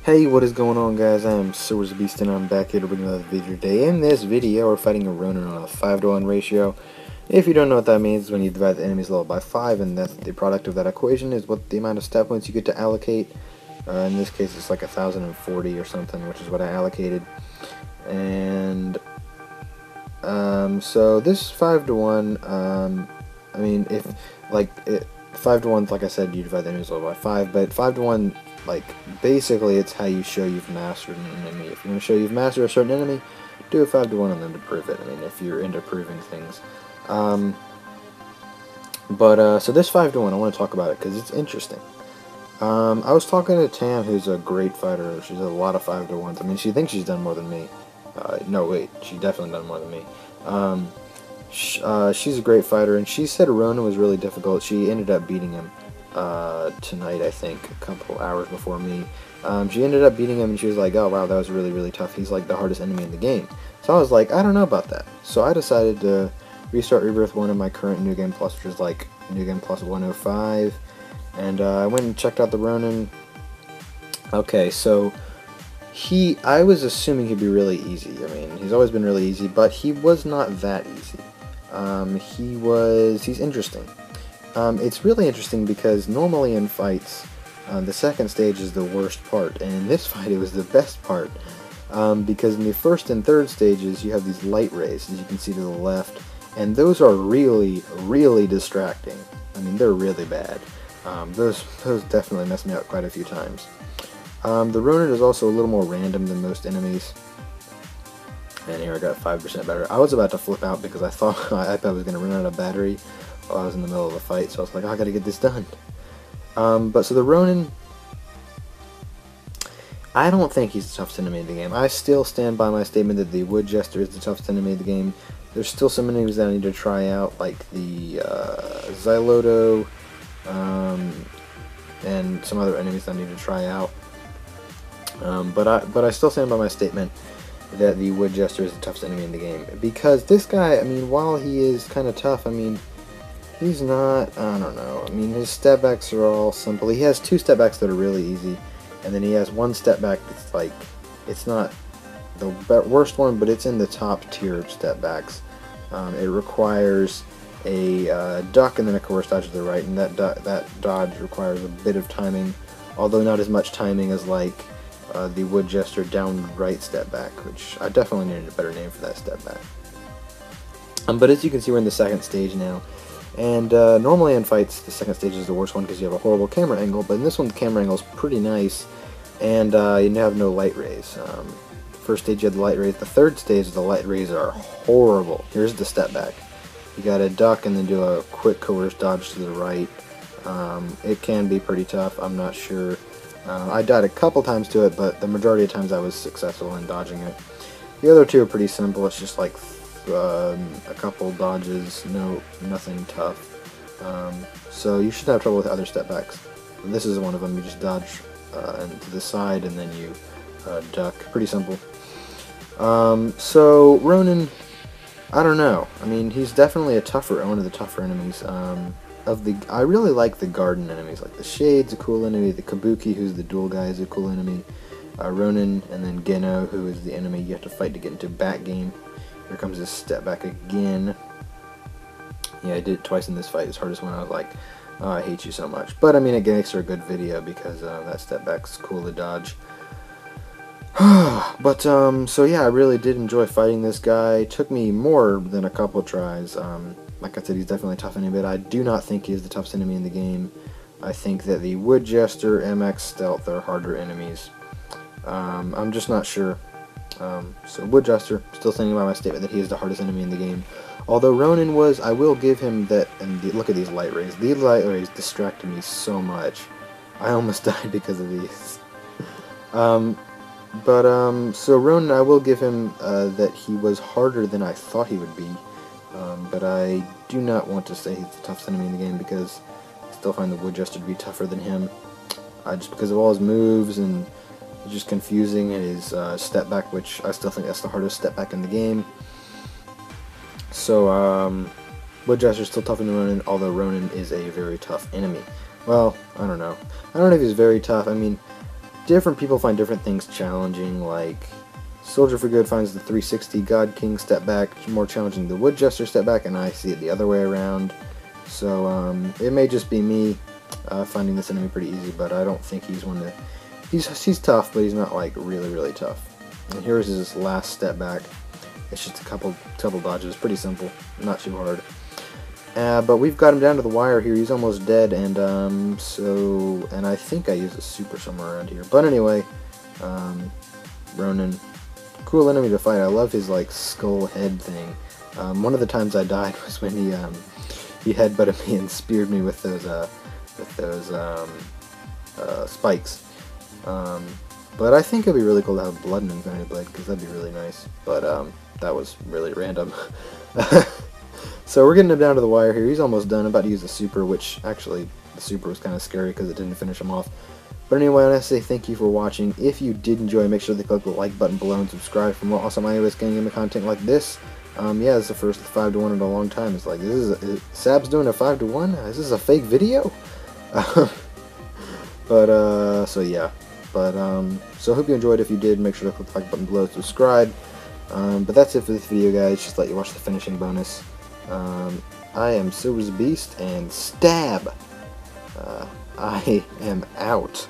Hey, what is going on, guys? I am Silversabeast and I'm back here to bring another video today. In this video, we're fighting a Ronin on a 5-to-1 ratio. If you don't know what that means, when you divide the enemy's level by 5, and that's the product of that equation is what the amount of stat points you get to allocate. In this case, it's like 1,040 or something, which is what I allocated. And so this 5-to-1, I mean, if like 5-to-1, like I said, you divide the enemy's level by 5, but 5-to-1, like, basically it's how you show you've mastered an enemy. If you want to show you've mastered a certain enemy, do a 5-to-1 on them to prove it. I mean, if you're into proving things. So this 5-to-1, I want to talk about it because it's interesting. I was talking to Tam, who's a great fighter. She's a lot of 5-to-1s. I mean, she thinks she's done more than me. No, wait, she's definitely done more than me. She's a great fighter, and she said Ronin was really difficult. She ended up beating him tonight, I think, a couple hours before me. She ended up beating him, and she was like, oh wow, that was really, really tough. He's like the hardest enemy in the game. So I was like, I don't know about that. So I decided to restart Rebirth 1 of my current New Game Plus, which is like New Game Plus 105, and I went and checked out the Ronin. Okay, so I was assuming he'd be really easy. I mean, he's always been really easy, but he was not that easy. He's interesting. It's really interesting because normally in fights, the second stage is the worst part, and in this fight it was the best part, because in the first and third stages you have these light rays, as you can see to the left, and those are really, really distracting. I mean, they're really bad. Those definitely messed me up quite a few times. The Ronin is also a little more random than most enemies. And here I got 5% better. I was about to flip out because I thought my iPad was going to run out of battery while I was in the middle of a fight, so I was like, oh, I gotta get this done. But so the Ronin, I don't think he's the toughest enemy in the game. I still stand by my statement that the Wood Jester is the toughest enemy in the game. There's still some enemies that I need to try out, like the Xyloto, and some other enemies that I need to try out. But I still stand by my statement that the Wood Jester is the toughest enemy in the game, because this guy, I mean, while he is kind of tough, I mean, he's not, I don't know, I mean, his step backs are all simple. He has 2 step backs that are really easy, and then he has 1 step back that's like, it's not the worst one, but it's in the top tier of step backs. It requires a duck and then a coerce dodge to the right, and that dodge requires a bit of timing, although not as much timing as like the Wood Jester down right step back, which I definitely needed a better name for that step back. But as you can see, we're in the second stage now. And normally in fights, the second stage is the worst one because you have a horrible camera angle, but in this one the camera angle is pretty nice, and you have no light rays. First stage you have the light rays, the third stage the light rays are horrible. Here's the step back. You gotta duck and then do a quick coerce dodge to the right. It can be pretty tough, I'm not sure. I died a couple times to it, but the majority of times I was successful in dodging it. The other 2 are pretty simple, it's just like a couple dodges, nothing tough. So you shouldn't have trouble with other step backs. This is one of them. You just dodge and to the side and then you duck. Pretty simple. So Ronin, I don't know. I mean, he's definitely one of the tougher enemies. I really like the garden enemies. Like the Shade's a cool enemy. The Kabuki, who's the dual guy, is a cool enemy. Ronin, and then Geno, who is the enemy you have to fight to get into back game. Here comes this step back again. Yeah, I did it twice in this fight. It's hardest one. I was like, oh, I hate you so much. But I mean, it makes for a good video because that step back's cool to dodge. But so yeah, I really did enjoy fighting this guy. It took me more than a couple tries. Like I said, he's definitely a tough enemy, but I do not think he is the toughest enemy in the game. I think that the Wood Jester, MX Stealth are harder enemies. I'm just not sure. So Wood Jester, still standing by my statement that he is the hardest enemy in the game. Although Ronin was, I will give him that, and look at these light rays. These light rays distracted me so much. I almost died because of these. So Ronin, I will give him that he was harder than I thought he would be. But I do not want to say he's the toughest enemy in the game because I still find the Wood Jester to be tougher than him. Just because of all his moves and just confusing, and his step back, which I still think that's the hardest step back in the game. So Wood Jester's still tougher than Ronin, although Ronin is a very tough enemy. Well, I don't know. I don't know if he's very tough. I mean, different people find different things challenging, like Soldier for Good finds the 360 God King step back more challenging than the Wood Jester step back, and I see it the other way around. So it may just be me finding this enemy pretty easy, but I don't think he's one that... He's tough, but he's not like really tough. And here's his last step back. It's just a couple dodges, pretty simple, not too hard. But we've got him down to the wire here. He's almost dead, and and I think I used a super somewhere around here. But anyway, Ronin, cool enemy to fight. I love his like skull head thing. One of the times I died was when he headbutted me and speared me with those spikes. But I think it'd be really cool to have blood in Infinity Blade, because that'd be really nice. But that was really random. So we're getting him down to the wire here. He's almost done. I'm about to use the super, which actually the super was kind of scary because it didn't finish him off. But anyway, I want to say thank you for watching. If you did enjoy, make sure to click the like button below and subscribe for more awesome iOS gaming content like this. Yeah, it's the first 5-to-1 in a long time. It's like, Sab's doing a 5-to-1? Is this a fake video? So yeah. So I hope you enjoyed. If you did, make sure to click the like button below, subscribe. But that's it for this video, guys. Just let you watch the finishing bonus. I am Silversabeast, and stab! I am out.